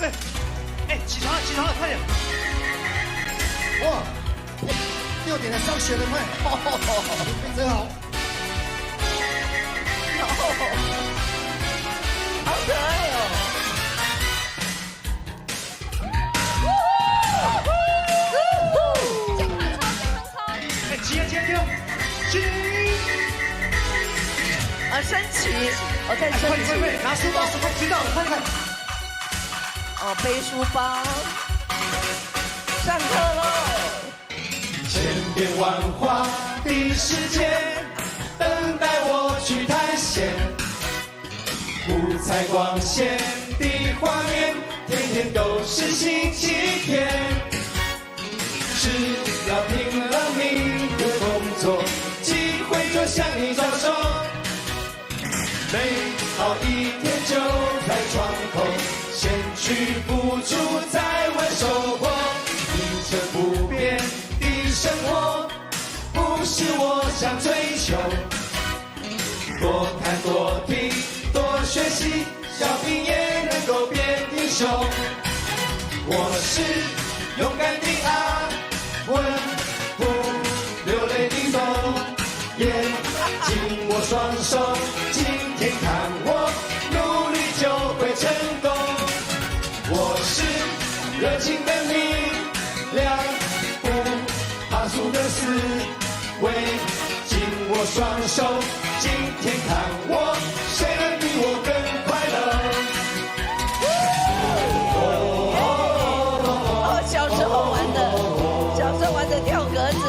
对，哎，起床了，起床了，快点！哇，6点来上学了，快！真好。好可爱哦！哎，起！升旗，我在升旗。快，拿书包，快知道了，快看。哦，背书包，上课喽！千变万化的世界，等待我去探险。五彩光鲜的画面，天天都是星期天。只要拼了命的工作，机会就向你招手。美好一天就在窗口，先去付出，再问收获。一成不变的生活，不是我想追求。多看多听多学习，小兵也能够变英雄。我是勇敢的阿文，不流泪的风，眼紧握双手，今天看我努力就会成功。我是热情的力量，不怕输的思维，紧握双手，今天看我谁能比我更快乐。哦，小时候玩的跳格子。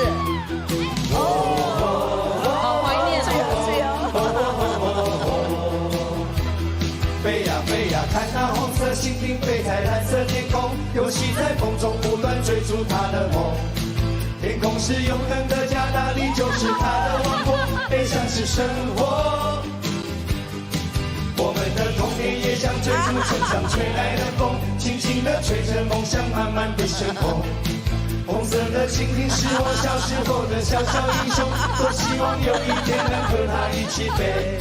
好怀念飞呀飞呀，看那红色蜻蜓飞在蓝色天空，游戏在风中不断追逐它的梦。天空是永恒的家，大地就是它的王国，悲伤是生活。我们的童年也像追逐春上吹来的风，轻轻地吹着梦想慢慢的升空。红色的蜻蜓是我小时候的小小英雄，多希望有一天能和它一起飞。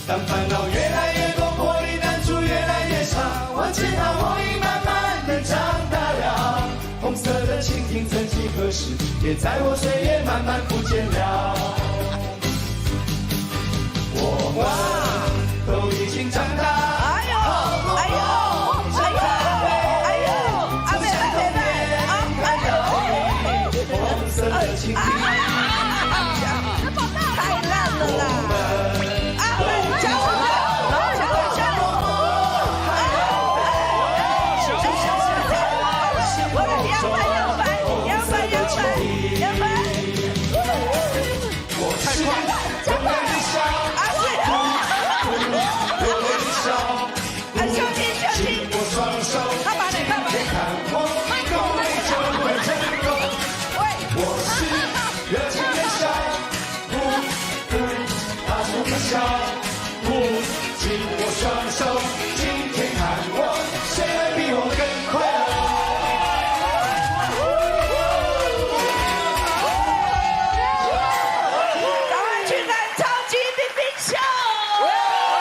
当烦恼越来越多，魄力难处越来越少，我知道我已慢慢的长大了。红色的蜻蜓曾几何时，也在我岁月慢慢不见了。我们都已经长大。哎呦，哎呦，哎呦，哎呦，阿妹来来来，哎呦，红色的蜻蜓，太烂了啦！阿妹加油！加油！加油！我的摇摆！太快了！勇敢的笑，流泪的笑，紧握双手，今天看我努力就会成功。我是热情